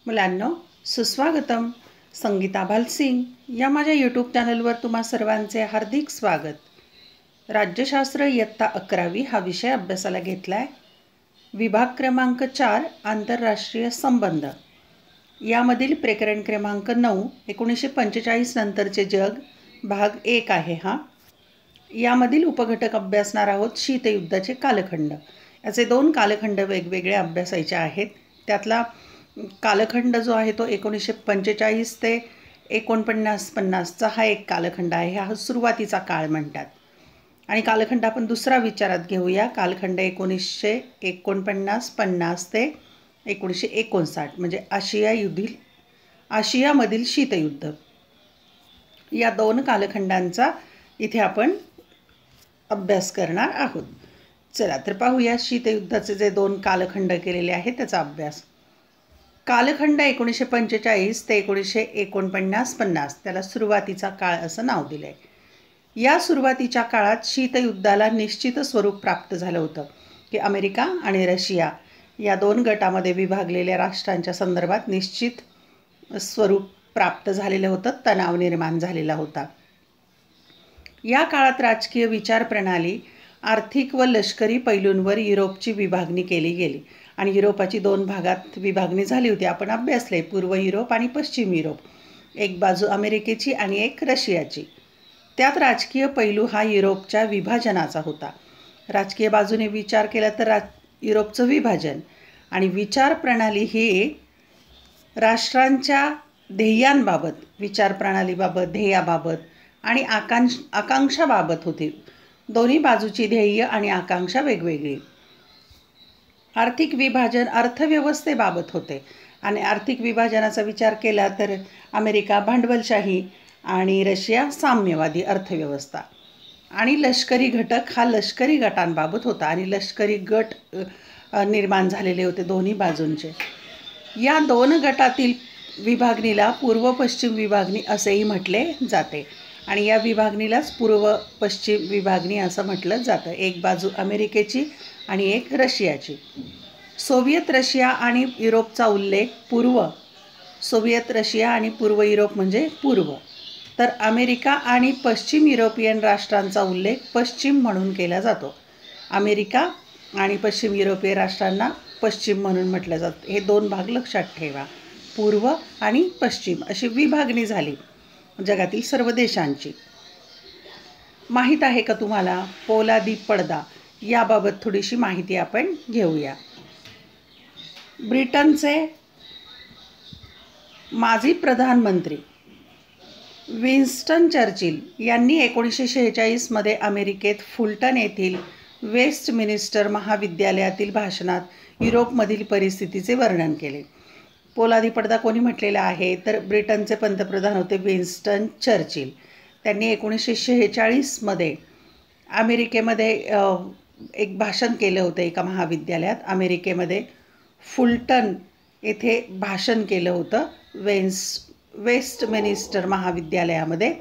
मुलांनो, सुस्वागतम. संगीता भालसिंग या माझ्या यूट्यूब चॅनलवर तुम्हा सर्वांचे हार्दिक स्वागत. राज्यशास्त्र इयत्ता 11वी हा विषय अभ्यासाला घेतला आहे. विभाग क्रमांक 4 आंतरराष्ट्रीय संबंध यामधील प्रकरण क्रमांक 9 1945 नंतरचे जग भाग 1 आहे. यामधील उपघटक अभ्यासणार आहोत. शीतयुद्धाचे कालखंड. याचे 2 कालखंड वेगवेगळे अभ्यासायचे आहेत. त्यातला कालखंड जो आहे तो 1945 ते 49-50चा हा एक कालखंड आहे. हा सुरुवातीचा काळ म्हणतात. आणि कालखंड आपण दुसरा विचारात घेऊया. कालखंड 1949-50 ते 1959 म्हणजे आशियामधील शीतयुद्ध. या 2 कालखंडांचा इथे आपण अभ्यास करणार आहोत. चला तर पाहूया शीतयुद्धाचे जे 2 कालखंड केलेले आहेत त्याचा अभ्यास. कालखंड 1945 ते 1949-50 त्याला सुरुवातीचा काळ असं नाव दिलं आहे. या सुरुवातीच्या काळात शीतयुद्धाला निश्चित स्वरूप प्राप्त झालं होतं की अमेरिका आणि रशिया या 2 गटामध्ये विभागलेल्या राष्ट्रांच्या संदर्भात निश्चित स्वरूप प्राप्त झालेलं होतं. तणाव निर्माण झालेला होता. या काळात राजकीय विचारप्रणाली, आर्थिक व लष्करी पैलूंवर युरोपची विभागणी केली गेली आणि युरोपाची 2 भागात विभागणी झाली होती. आपण अभ्यासले पूर्व युरोप आणि पश्चिम युरोप. एक बाजू अमेरिकेची आणि एक रशियाची. त्यात राजकीय पैलू हा युरोपच्या विभाजनाचा होता. राजकीय बाजूने विचार केला तर युरोपचं विभाजन आणि विचारप्रणाली ही राष्ट्रांच्या ध्येयांबाबत, विचारप्रणालीबाबत, ध्येयाबाबत आणि आकांक्षाबाबत होती. दोन्ही बाजूची ध्येय आणि आकांक्षा वेगवेगळी. आर्थिक विभाजन अर्थव्यवस्थेबाबत होते आणि आर्थिक विभाजनाचा विचार केला तर अमेरिका भांडवलशाही आणि रशिया साम्यवादी अर्थव्यवस्था. आणि लष्करी घटक हा लष्करी गटांबाबत होता आणि लष्करी गट निर्माण झालेले होते दोन्ही बाजूंचे. या 2 गटातील विभागणीला पूर्व पश्चिम विभागणी असेही म्हटले जाते आणि या विभागणीलाच पूर्व पश्चिम विभागणी असं म्हटलं जातं. एक बाजू अमेरिकेची आणि एक रशियाची. सोव्हिएत रशिया आणि युरोपचा उल्लेख पूर्व. सोव्हिएत रशिया आणि पूर्व युरोप म्हणजे पूर्व. तर अमेरिका आणि पश्चिम युरोपियन राष्ट्रांचा उल्लेख पश्चिम म्हणून केला जातो. अमेरिका आणि पश्चिम युरोपीय राष्ट्रांना पश्चिम म्हणून म्हटलं जातं. हे 2 भाग लक्षात ठेवा. पूर्व आणि पश्चिम अशी विभागणी झाली जगातील सर्व देशांची. माहीत आहे का तुम्हाला पोलादी पडदा? याबाबत थोडीशी माहिती आपण घेऊया. ब्रिटनचे माजी प्रधानमंत्री विन्स्टन चर्चिल यांनी 1946 मध्ये अमेरिकेत फुलटन येथील वेस्टमिनिस्टर महाविद्यालयातील भाषणात युरोपमधील परिस्थितीचे वर्णन केले. पोलादी पडदा कोणी म्हटलेला आहे तर ब्रिटनचे पंतप्रधान होते विन्स्टन चर्चिल. त्यांनी 1946 मध्ये अमेरिकेमध्ये एक भाषण केलं होतं एका महाविद्यालयात. अमेरिकेमध्ये फुलटन येथे भाषण केलं होतं वेस्टमिनिस्टर महाविद्यालयामध्ये.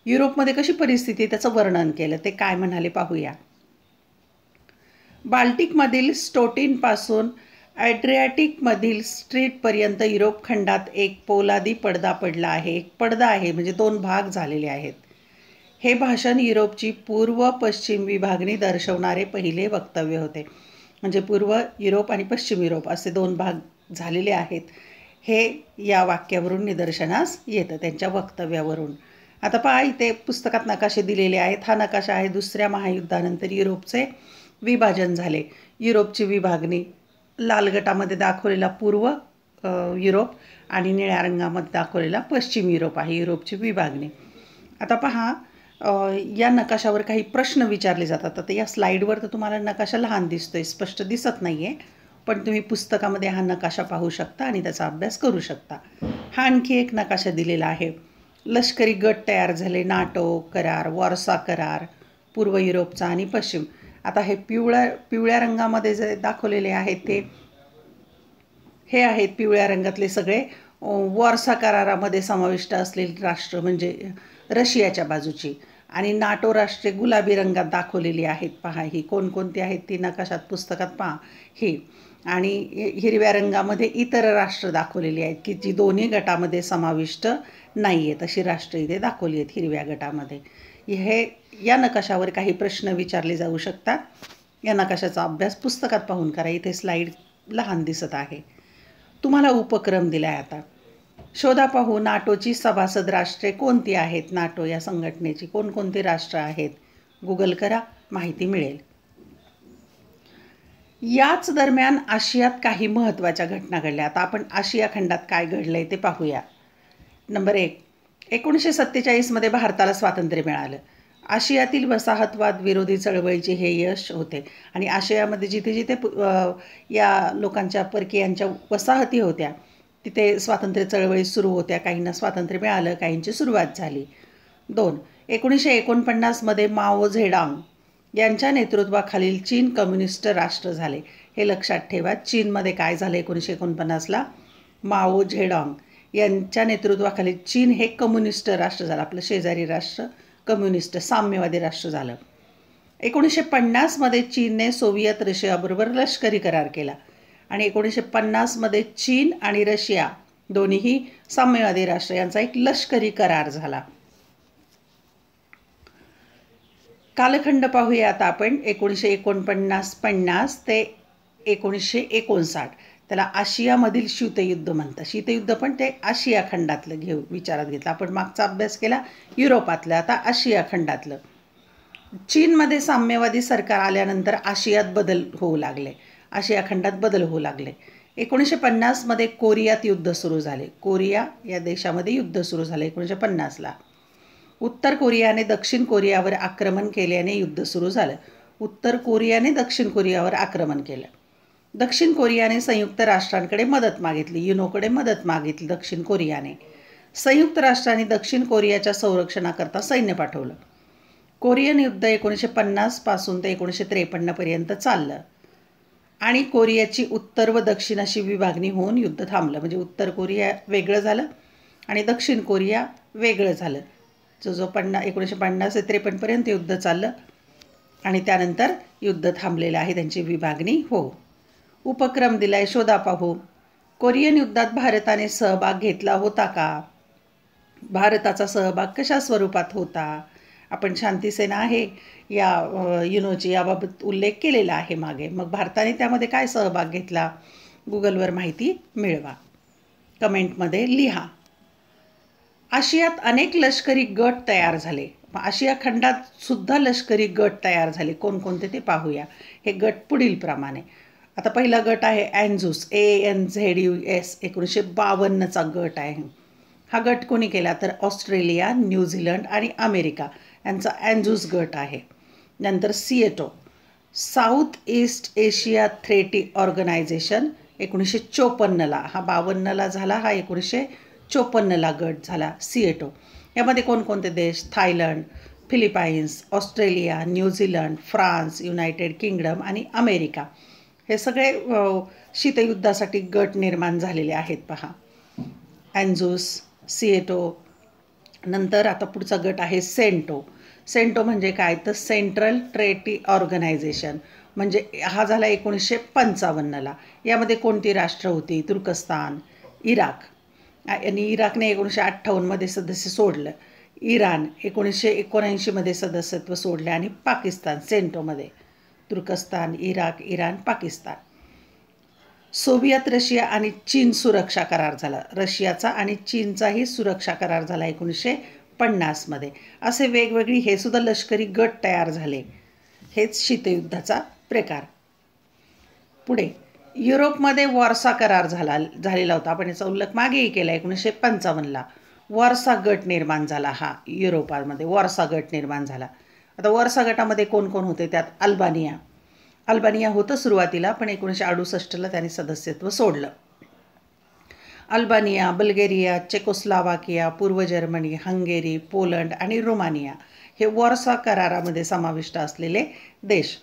युरोपमध्ये कशी परिस्थिती त्याचं वर्णन केलं. ते काय म्हणाले पाहूया. बाल्टिकमधील स्टोटीनपासून ॲड्रियाटिकमधील स्ट्रीटपर्यंत युरोप खंडात एक पोलादी पडदा पडला आहे. एक पडदा आहे म्हणजे 2 भाग झालेले आहेत. हे भाषण युरोपची पूर्व पश्चिम विभागणी दर्शवणारे पहिले वक्तव्य होते. म्हणजे पूर्व युरोप आणि पश्चिम युरोप असे 2 भाग झालेले आहेत. हे या वाक्यावरून निदर्शनास येतं, त्यांच्या वक्तव्यावरून. आता पहा, इथे पुस्तकात नकाशे दिलेले आहेत. हा नकाशा आहे 2ऱ्या महायुद्धानंतर युरोपचे विभाजन झाले. युरोपची विभागणी लाल गटामध्ये दाखवलेला पूर्व युरोप आणि निळ्या रंगामध्ये दाखवलेला पश्चिम युरोप आहे युरोपची विभागणी. आता पहा, या नकाशावर काही प्रश्न विचारले जातात. आता या स्लाईडवर तर तुम्हाला नकाशा लहान दिसतोय, स्पष्ट दिसत नाही आहे, पण तुम्ही पुस्तकामध्ये हा नकाशा पाहू शकता आणि त्याचा अभ्यास करू शकता. हा आणखी एक नकाशा दिलेला आहे. लष्करी गट तयार झाले. नाटो करार, वॉर्सा करार, पूर्व युरोपचा आणि पश्चिम. आता हे पिवळ्या रंगामध्ये जे दाखवलेले आहेत ते हे आहेत पिवळ्या रंगातले सगळे वॉर्सा करारामध्ये समाविष्ट असलेली राष्ट्र म्हणजे रशियाच्या बाजूची. आणि नाटो राष्ट्रे गुलाबी रंगात दाखवलेली आहेत. पहा ही कोणकोणती आहेत ती नकाशात पुस्तकात पहा. ही आणि हिरव्या रंगामध्ये इतर राष्ट्र दाखवलेली आहेत की जी दोन्ही गटामध्ये समाविष्ट नाही आहेत, अशी राष्ट्र इथे दाखवली आहेत हिरव्या गटामध्ये. हे या नकाशावर काही प्रश्न विचारले जाऊ शकतात. या नकाशाचा अभ्यास पुस्तकात पाहून करा. इथे स्लाईड लहान दिसत आहे. तुम्हाला उपक्रम दिला आहे आता. शोधा पाहू नाटोची सभासद राष्ट्रे कोणती आहेत. नाटो या संघटनेची कोणकोणती राष्ट्र आहेत. गुगल करा, माहिती मिळेल. याच दरम्यान आशियात काही महत्त्वाच्या घटना घडल्या. आता आपण आशिया खंडात काय घडलंय ते पाहूया. नंबर 1, 1947मध्ये भारताला स्वातंत्र्य मिळालं. आशियातील वसाहतवाद विरोधी चळवळीचे हे यश होते. आणि आशियामध्ये जिथे जिथे या लोकांच्या परकीयांच्या वसाहती होत्या तिथे स्वातंत्र्य चळवळी सुरू होत्या. काहींना स्वातंत्र्य मिळालं, काहींची सुरुवात झाली. 2, 1949मध्ये माओ झेडॉंग यांच्या नेतृत्वाखालील चीन कम्युनिस्ट राष्ट्र झाले. हे लक्षात ठेवा. चीनमध्ये काय झालं 1949ला? माओ झेडॉंग यांच्या नेतृत्वाखाली चीन हे कम्युनिस्ट राष्ट्र झालं. आपलं शेजारी राष्ट्र कम्युनिस्ट साम्यवादी राष्ट्र झालं. 1950मध्ये चीनने सोव्हिएत रशियाबरोबर लष्करी करार केला. आणि 1950मध्ये चीन आणि रशिया दोन्हीही साम्यवादी राष्ट्र यांचा एक लष्करी करार झाला. कालखंड पाहूया आता आपण. 1949 ते 1959 त्याला आशियामधील शीतयुद्ध म्हणतात. शीतयुद्ध पण ते आशिया खंडातलं विचारात घेतलं. आपण मागचा अभ्यास केला युरोपातलं, आता आशिया खंडातलं. चीनमध्ये साम्यवादी सरकार आल्यानंतर आशियात बदल होऊ लागले. आशिया खंडात बदल होऊ लागले. 1950मध्ये कोरियात युद्ध सुरू झाले. कोरिया या देशामध्ये युद्ध सुरू झाले 1950ला. उत्तर कोरियाने दक्षिण कोरियावर आक्रमण केल्याने युद्ध सुरू झालं. उत्तर कोरियाने दक्षिण कोरियावर आक्रमण केलं. दक्षिण कोरियाने संयुक्त राष्ट्रांकडे मदत मागितली. युनोकडे मदत मागितली दक्षिण कोरियाने. संयुक्त राष्ट्रांनी दक्षिण कोरियाच्या संरक्षणाकरता सैन्य पाठवलं. कोरियन युद्ध 1950 पासून ते 1953पर्यंत चाललं. आणि कोरियाची उत्तर व दक्षिण अशी विभागणी होऊन युद्ध थांबलं. म्हणजे उत्तर कोरिया वेगळं झालं आणि दक्षिण कोरिया वेगळं झालं. जो 1950 ते 53पर्यंत युद्ध चाललं आणि त्यानंतर युद्ध थांबलेलं आहे. त्यांची विभागणी हो. उपक्रम दिलाय, शोधा पाहू. कोरियन युद्धात भारताने सहभाग घेतला होता का? भारताचा सहभाग कशा स्वरूपात होता? आपण शांतीसेना आहे या युनोची याबाबत उल्लेख केलेला आहे मागे. मग भारताने त्यामध्ये काय सहभाग घेतला? गुगलवर माहिती मिळवा, कमेंटमध्ये लिहा. आशियात अनेक लष्करी गट तयार झाले. आशिया खंडात सुद्धा लष्करी गट तयार झाले. कोणकोणते ते पाहूया. हे गट पुढील प्रमाणे. आता पहिला गट आहे ANZUS, ANZUS 1952चा गट आहे. हा गट कोणी केला तर ऑस्ट्रेलिया, न्यूझीलंड आणि अमेरिका यांचा ANZUS गट आहे. नंतर SEATO, south east Asia treaty organisation 1954ला. हा 52ला झाला, हा 1954ला गट झाला SEATO. यामध्ये कोणकोणते देश? Thailand, Philippines, Australia, New Zealand, France, United kingdom आणि अमेरिका हे सगळे शीतयुद्धासाठी गट निर्माण झालेले आहेत. पहा, ANZUS, SEATO. नंतर आता पुढचा गट आहे सेंटो. सेंटो म्हणजे काय तर सेंट्रल ट्रेटी ऑर्गनायझेशन. म्हणजे हा झाला 1955ला. यामध्ये कोणती राष्ट्र होती? तुर्कस्तान, इराक. आणि इराकने 1958मध्ये सदस्य सोडलं. इराण 1979मध्ये सदस्यत्व सोडले आणि पाकिस्तान सेंटोमध्ये. तुर्कस्तान, Iraq, Iran, Pakistan. Soviet Russia आणि चीन सुरक्षा करार झाला. रशियाचा आणि चीनचाही सुरक्षा करार झाला 1950मध्ये. असे वेगवेगळी हे सुद्धा लष्करी गट तयार झाले. हेच शीतयुद्धाचा प्रकार. पुढे युरोपमध्ये वॉर्सा करार झालेला होता. आपण याचा उल्लेख मागेही केला. 1955ला वॉर्सा गट निर्माण झाला. हा युरोपामध्ये वॉर्सा गट निर्माण झाला. आता वॉर्सा गटामध्ये कोण कोण होते? त्यात अल्बानिया होतं सुरुवातीला, पण 1968ला त्याने सदस्यत्व सोडलं. अल्बानिया, बल्गेरिया, चेकोस्लोवाकिया, पूर्व जर्मनी, हंगेरी, पोलंड आणि रोमानिया हे वॉर्सा करारामध्ये समाविष्ट असलेले देश.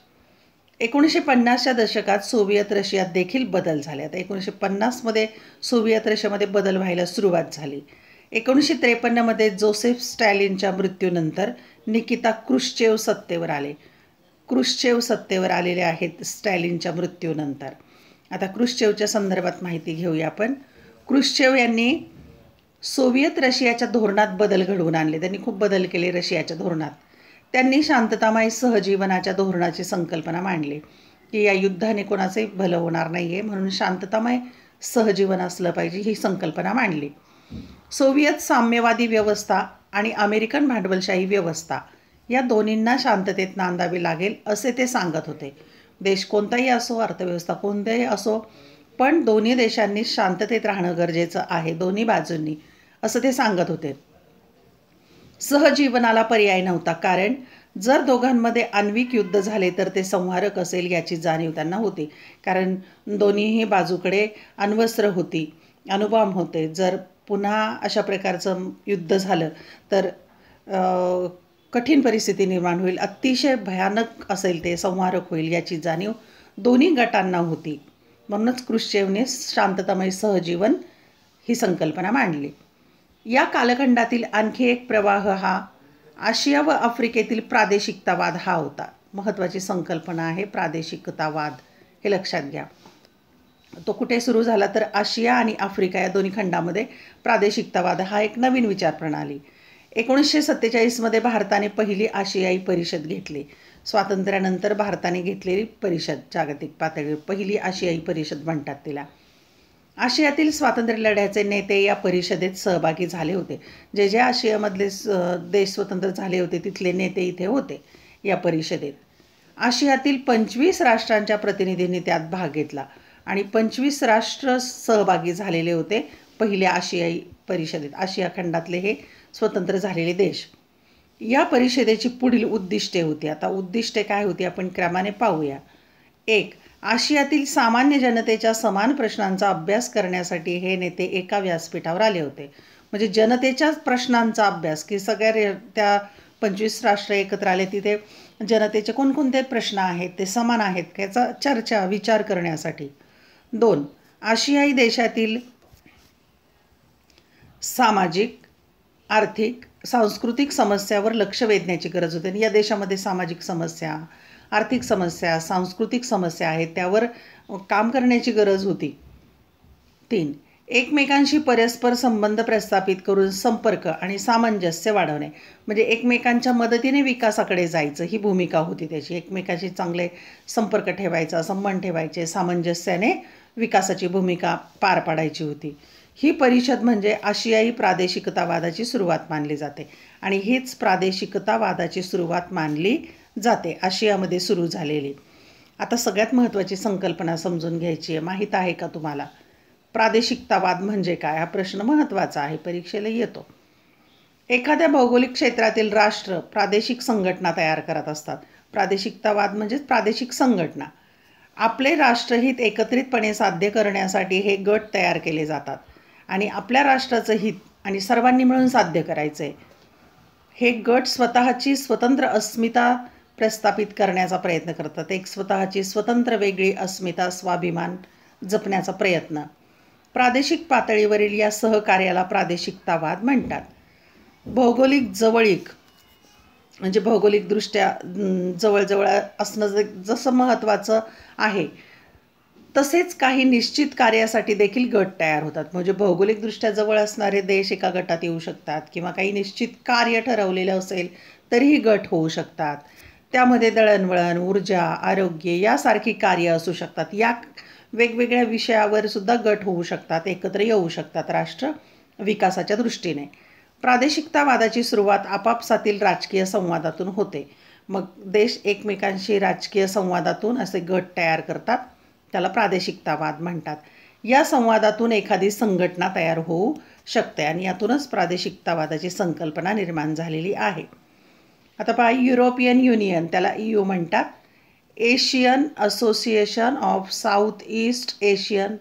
1950च्या दशकात सोव्हिएत रशियात देखील बदल झाले. आता 1950मध्ये सोव्हिएत रशियामध्ये बदल व्हायला सुरुवात झाली. 1953मध्ये जोसेफ स्टॅलिनच्या मृत्यूनंतर निकिता क्रुश्चेव सत्तेवर आले. क्रुश्चेव सत्तेवर आलेले आहेत स्टॅलिनच्या मृत्यूनंतर. आता क्रुश्चेवच्या संदर्भात माहिती घेऊया आपण. क्रुश्चेव यांनी सोव्हिएत रशियाच्या धोरणात बदल घडवून आणले. त्यांनी खूप बदल केले रशियाच्या धोरणात. त्यांनी शांततामय सहजीवनाच्या धोरणाची संकल्पना मांडली की या युद्धाने कोणाचंही भलं होणार नाही आहे, म्हणून शांततामय सहजीवन असलं पाहिजे ही संकल्पना मांडली. सोव्हिएत साम्यवादी व्यवस्था आणि अमेरिकन भांडवलशाही व्यवस्था या दोन्हींना शांततेत नांदावे लागेल असे ते सांगत होते. देश कोणताही असो, अर्थव्यवस्था कोणत्याही असो, पण दोन्ही देशांनी शांततेत राहणं गरजेचं आहे, दोन्ही बाजूंनी, असं ते सांगत होते. सहजीवनाला पर्याय नव्हता, कारण जर दोघांमध्ये आण्विक युद्ध झाले तर ते संहारक असेल याची जाणीव त्यांना होती. कारण दोन्हीही बाजूकडे अण्वस्त्र होती, अणुबॉम्ब होते. जर पुन्हा अशा प्रकारचं युद्ध झालं तर कठीण परिस्थिती निर्माण होईल, अतिशय भयानक असेल, ते संहारक होईल याची जाणीव दोन्ही गटांना होती. म्हणूनच क्रुश्चेवने शांततामय सहजीवन ही संकल्पना मांडली. या कालखंडातील आणखी एक प्रवाह हा आशिया व आफ्रिकेतील प्रादेशिकतावाद हा होता. महत्त्वाची संकल्पना आहे प्रादेशिकतावाद, हे लक्षात घ्या. तो कुठे सुरू झाला तर आशिया आणि आफ्रिका या दोन्ही खंडामध्ये प्रादेशिकतावाद हा एक नवीन विचार प्रणाली. 1947 भारताने पहिली आशियाई परिषद घेतली. स्वातंत्र्यानंतर भारताने घेतलेली परिषद, जागतिक पातळीवर पहिली आशियाई परिषद म्हणतात तिला. आशियातील स्वातंत्र्य लढ्याचे नेते या परिषदेत सहभागी झाले होते. जे जे आशियामधले देश स्वतंत्र झाले होते तिथले नेते इथे होते या परिषदेत. आशियातील 25 राष्ट्रांच्या प्रतिनिधींनी त्यात भाग घेतला आणि 25 राष्ट्र सहभागी झालेले होते पहिल्या आशियाई परिषदेत. आशिया खंडातले हे स्वतंत्र झालेले देश. या परिषदेची पुढील उद्दिष्टे होती. आता उद्दिष्टे काय होती आपण क्रमाने पाहूया. 1. आशियातील सामान्य जनतेच्या समान प्रश्नांचा अभ्यास करण्यासाठी हे नेते एका व्यासपीठावर आले होते. म्हणजे जनतेच्याच प्रश्नांचा अभ्यास, की सगळ्या त्या 25 राष्ट्र एकत्र आले, तिथे जनतेचे कोणकोणते प्रश्न आहेत, ते समान आहेत याचा चर्चा, विचार करण्यासाठी. 2. आशियाई देशातील सामाजिक, आर्थिक, सांस्कृतिक समस्यावर लक्ष वेधण्याची गरज होती. आणि या देशामध्ये सामाजिक समस्या, आर्थिक समस्या, सांस्कृतिक समस्या आहेत, त्यावर काम करण्याची गरज होती. 3. एकमेकांशी परस्पर संबंध प्रस्थापित करून संपर्क आणि सामंजस्य वाढवणे, म्हणजे एकमेकांच्या मदतीने विकासाकडे जायचं ही भूमिका होती त्याची. एकमेकांशी चांगले संपर्क ठेवायचा, संबंध ठेवायचे, सामंजस्याने विकासाची भूमिका पार पाडायची होती. ही परिषद म्हणजे आशियाई प्रादेशिकतावादाची सुरुवात मानली जाते आणि हीच प्रादेशिकतावादाची सुरुवात मानली जाते आशियामध्ये सुरू झालेली. आता सगळ्यात महत्त्वाची संकल्पना समजून घ्यायची आहे. माहीत आहे का तुम्हाला प्रादेशिकतावाद म्हणजे काय? हा प्रश्न महत्त्वाचा आहे, परीक्षेला येतो. एखाद्या भौगोलिक क्षेत्रातील राष्ट्र प्रादेशिक संघटना तयार करत असतात. प्रादेशिकतावाद म्हणजेच प्रादेशिक संघटना. आपले राष्ट्रहित एकत्रितपणे साध्य करण्यासाठी हे गट तयार केले जातात आणि आपल्या राष्ट्राचं हित आणि सर्वांनी मिळून साध्य करायचं आहे. हे गट स्वतःची स्वतंत्र अस्मिता प्रस्थापित करण्याचा प्रयत्न करतात. एक स्वतःची स्वतंत्र वेगळी अस्मिता, स्वाभिमान जपण्याचा प्रयत्न. प्रादेशिक पातळीवरील या सहकार्याला प्रादेशिकतावाद म्हणतात. भौगोलिक जवळीक म्हणजे भौगोलिकदृष्ट्या जवळजवळ असणं जसं महत्त्वाचं आहे, तसेच काही निश्चित कार्यासाठी देखील गट तयार होतात. म्हणजे भौगोलिकदृष्ट्या जवळ असणारे देश एका गटात येऊ शकतात किंवा काही निश्चित कार्य ठरवलेलं असेल तरीही गट होऊ शकतात. त्यामध्ये दळणवळण, ऊर्जा, आरोग्य यासारखी कार्य असू शकतात. या वेगवेगळ्या विषयावर सुद्धा गट होऊ शकतात, एकत्र येऊ शकतात राष्ट्र विकासाच्या दृष्टीने. प्रादेशिकतावादाची सुरुवात आपापसातील राजकीय संवादातून होते. मग देश एकमेकांशी राजकीय संवादातून असे गट तयार करतात, त्याला प्रादेशिकतावाद म्हणतात. या संवादातून एखादी संघटना तयार होऊ शकते आणि यातूनच प्रादेशिकतावादाची संकल्पना निर्माण झालेली आहे. आता पहा, युरोपियन युनियन, त्याला EU म्हणतात. Asian Association of South East Asian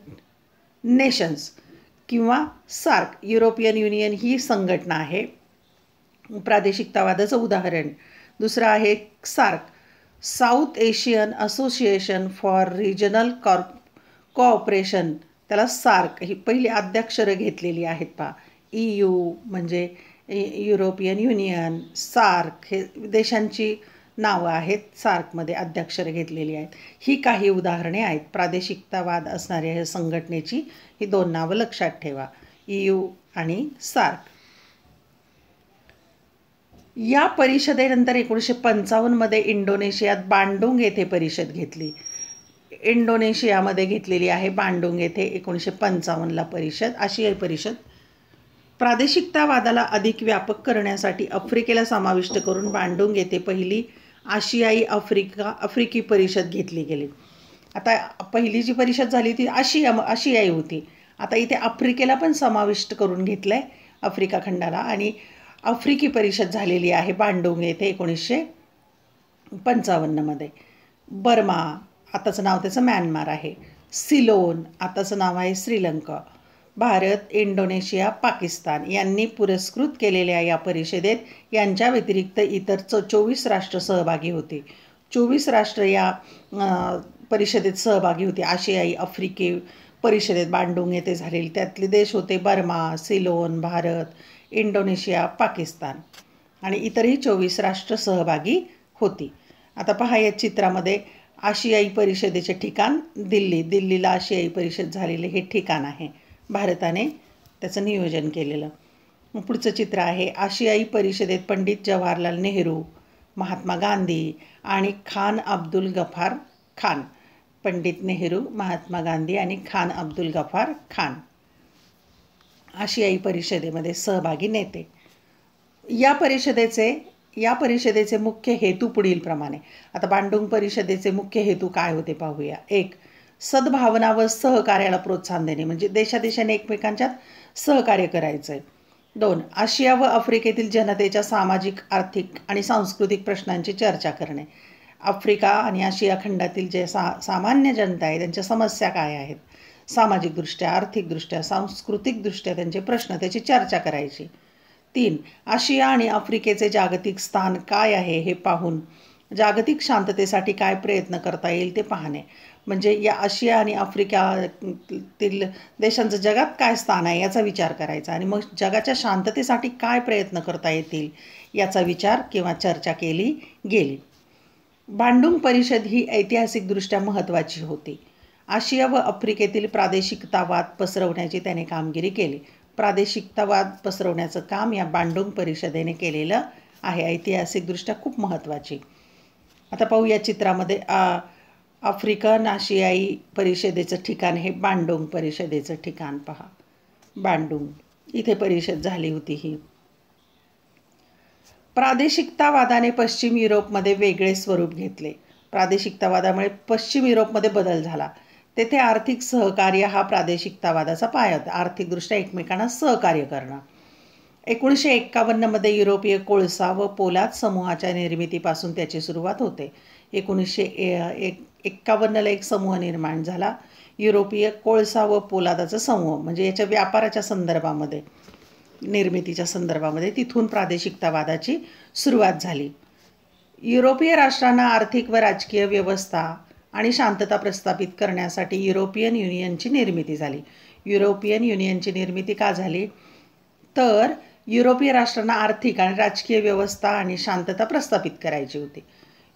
Nations किंवा सार्क. युरोपियन युनियन ही संघटना आहे प्रादेशिकतावादाचं उदाहरण. दुसरं आहे SAARC, South Asian Association for Regional Cooperation, त्याला सार्क ही पहिली आद्याक्षरं घेतलेली आहेत पहा. EU म्हणजे युरोपियन युनियन, सार्क हे देशांची नावं आहेत, सार्कमध्ये अध्यक्षरं घेतलेली आहेत. ही काही उदाहरणे आहेत. प्रादेशिकतावाद असणाऱ्या या संघटनेची ही 2 नावं लक्षात ठेवा, EU आणि सार्क. या परिषदेनंतर 1955मध्ये इंडोनेशियात बांडुंग येथे परिषद घेतली. इंडोनेशियामध्ये घेतलेली आहे बांडुंग येथे 1955ला परिषद, आशियाई परिषद. प्रादेशिकतावादाला अधिक व्यापक करण्यासाठी आफ्रिकेला समाविष्ट करून बांडुंग येथे पहिली आशियाई आफ्रिकी परिषद घेतली गेली. आता पहिली जी परिषद झाली ती आशियाई होती. आता इथे आफ्रिकेला पण समाविष्ट करून घेतलं आहे, आफ्रिका खंडाला, आणि आफ्रिकी परिषद झालेली आहे बांडुंग येथे 1955मध्ये. बर्मा, आताचं नाव त्याचं म्यानमार आहे. सिलोन, आताचं नाव आहे श्रीलंका. भारत, इंडोनेशिया, पाकिस्तान यांनी पुरस्कृत केलेल्या या परिषदेत यांच्या व्यतिरिक्त इतर 24 राष्ट्र सहभागी होते. 24 राष्ट्र या परिषदेत सहभागी होते. आशियाई आफ्रिकी परिषदेत बांडुंग येथे झालेली त्यातले देश होते Burma, Ceylon, Bharat, Indonesia, Pakistan आणि इतरही 24 राष्ट्र सहभागी होती. आता पहा या चित्रामध्ये आशियाई परिषदेचे ठिकाण दिल्लीला आशियाई परिषद झालेले हे ठिकाण आहे. भारताने त्याचं नियोजन केलेलं. पुढचं चित्र आहे आशियाई परिषदेत पंडित जवाहरलाल नेहरू, महात्मा गांधी आणि खान अब्दुल गफार खान. पंडित नेहरू, महात्मा गांधी आणि खान अब्दुल गफार खान आशियाई परिषदेमध्ये सहभागी नेते. या परिषदेचे मुख्य हेतू पुढीलप्रमाणे. आता बांडुंग परिषदेचे मुख्य हेतू काय होते पाहूया. 1. सद्भावना व सहकार्याला प्रोत्साहन देणे, म्हणजे देशादेशाने एकमेकांच्यात सहकार्य करायचं आहे. 2. आशिया व आफ्रिकेतील जनतेच्या सामाजिक, आर्थिक आणि सांस्कृतिक प्रश्नांची चर्चा करणे. आफ्रिका आणि आशिया खंडातील जे सामान्य जनता आहे त्यांच्या समस्या काय आहेत, सामाजिकदृष्ट्या, आर्थिकदृष्ट्या, सांस्कृतिकदृष्ट्या त्यांचे प्रश्न, त्याची चर्चा करायची. 3. आशिया आणि आफ्रिकेचे जागतिक स्थान काय आहे हे पाहून जागतिक शांततेसाठी काय प्रयत्न करता येईल ते पाहणे. म्हणजे या आशिया आणि आफ्रिकेतील देशांचं जगात काय स्थान आहे याचा विचार करायचा आणि मग जगाच्या शांततेसाठी काय प्रयत्न करता येतील याचा विचार किंवा चर्चा केली गेली. बांडुंग परिषद ही ऐतिहासिकदृष्ट्या महत्त्वाची होती. आशिया व आफ्रिकेतील प्रादेशिकतावाद पसरवण्याची त्याने कामगिरी केली. प्रादेशिकतावाद पसरवण्याचं काम या बांडुंग परिषदेने केलेलं आहे, ऐतिहासिकदृष्ट्या खूप महत्त्वाची. आता पाहू या चित्रामध्ये आफ्रिकन आशियाई परिषदेचं ठिकाण हे बांडुंग परिषदेचं ठिकाण पहा. बांडुंग इथे परिषद झाली होती ही. प्रादेशिकतावादाने पश्चिम युरोपमध्ये वेगळे स्वरूप घेतले. प्रादेशिकतावादामुळे पश्चिम युरोपमध्ये बदल झाला. तेथे आर्थिक सहकार्य हा प्रादेशिकतावादाचा पाया होता. आर्थिकदृष्ट्या एकमेकांना सहकार्य करणं. 1951मध्ये युरोपीय कोळसा व पोलाद समूहाच्या निर्मितीपासून त्याची सुरुवात होते. 1951ला एक समूह निर्माण झाला, युरोपीय कोळसा व पोलादाचा समूह, म्हणजे याच्या व्यापाराच्या संदर्भामध्ये, निर्मितीच्या संदर्भामध्ये. तिथून प्रादेशिकतावादाची सुरुवात झाली. युरोपीय राष्ट्रांना आर्थिक व राजकीय व्यवस्था आणि शांतता प्रस्थापित करण्यासाठी युरोपियन युनियनची निर्मिती झाली. युरोपियन युनियनची निर्मिती का झाली तर युरोपीय राष्ट्रांना आर्थिक आणि राजकीय व्यवस्था आणि शांतता प्रस्थापित करायची होती.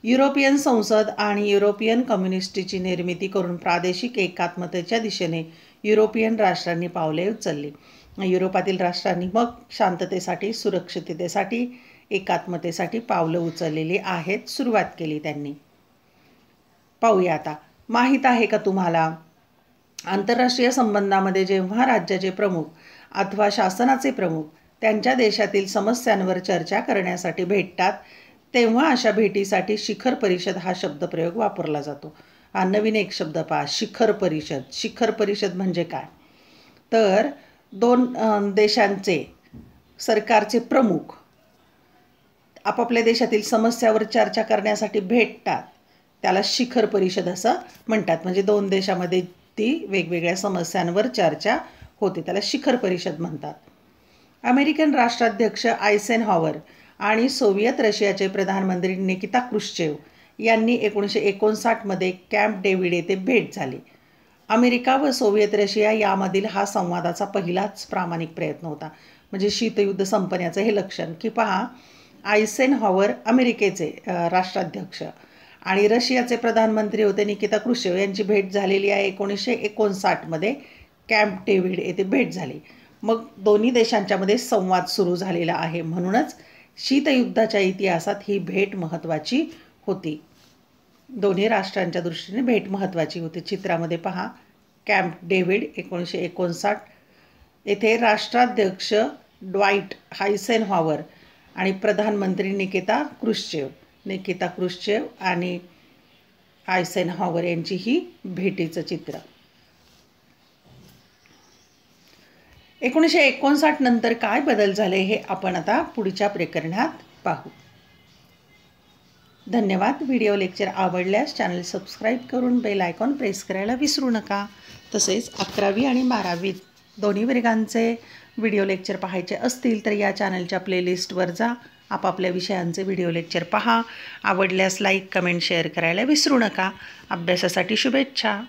युरोपियन संसद आणि युरोपियन कम्युनिस्टची निर्मिती करून प्रादेशिक एकात्मतेच्या दिशेने युरोपियन राष्ट्रांनी पावले उचलली. युरोपातील राष्ट्रांनी मग शांततेसाठी, सुरक्षिततेसाठी, एकात्मतेसाठी पावलं उचललेली आहेत, सुरुवात केली त्यांनी. पाहूया आता. माहीत आहे का तुम्हाला, आंतरराष्ट्रीय संबंधामध्ये जेव्हा राज्याचे प्रमुख अथवा शासनाचे प्रमुख त्यांच्या देशातील समस्यांवर चर्चा करण्यासाठी भेटतात तेव्हा अशा भेटीसाठी शिखर परिषद हा शब्दप्रयोग वापरला जातो. हा नवीन एक शब्द पहा, शिखर परिषद. शिखर परिषद म्हणजे काय तर 2 देशांचे सरकारचे प्रमुख आपापल्या देशातील समस्यावर चर्चा करण्यासाठी भेटतात, त्याला शिखर परिषद असं म्हणतात. म्हणजे 2 देशामध्ये ती वेगवेगळ्या समस्यांवर चर्चा होते, त्याला शिखर परिषद म्हणतात. अमेरिकन राष्ट्राध्यक्ष आयसेनहॉवर आणि सोव्हिएत रशियाचे प्रधानमंत्री निकिता क्रुश्चेव यांनी 1959मध्ये कॅम्प डेव्हिड येथे भेट झाली. अमेरिका व सोव्हिएत रशिया यामधील हा संवादाचा पहिलाच प्रामाणिक प्रयत्न होता. म्हणजे शीतयुद्ध संपण्याचं हे लक्षण की पहा, आयसेनहॉवर अमेरिकेचे राष्ट्राध्यक्ष आणि रशियाचे प्रधानमंत्री होते निकिता क्रुश्चेव यांची भेट झालेली आहे 1959मध्ये कॅम्प डेव्हिड येथे भेट झाली. मग दोन्ही देशांच्यामध्ये संवाद सुरू झालेला आहे, म्हणूनच शीतयुद्धाच्या इतिहासात ही भेट महत्त्वाची होती. दोन्ही राष्ट्रांच्या दृष्टीने भेट महत्त्वाची होती. चित्रामध्ये पहा, कॅम्प डेव्हिड 1959 येथे राष्ट्राध्यक्ष ड्वाईट आयसेनहॉवर आणि प्रधानमंत्री निकिता क्रुश्चेव आणि आयसेनहॉवर यांची ही भेटीचं चित्र. 1959 नंतर काय बदल झाले हे आपण आता पुढच्या प्रकरणात पाहू. धन्यवाद. व्हिडिओ लेक्चर आवडल्यास चॅनल सबस्क्राईब करून बेल आयकॉन प्रेस करायला विसरू नका. तसेच 11वी आणि 12वी दोन्ही वर्गांचे व्हिडिओ लेक्चर पाहायचे असतील तर या चॅनलच्या प्लेलिस्टवर जा. आपापल्या विषयांचे व्हिडिओ लेक्चर पहा. आवडल्यास लाईक, कमेंट, शेअर करायला विसरू नका. अभ्यासासाठी शुभेच्छा.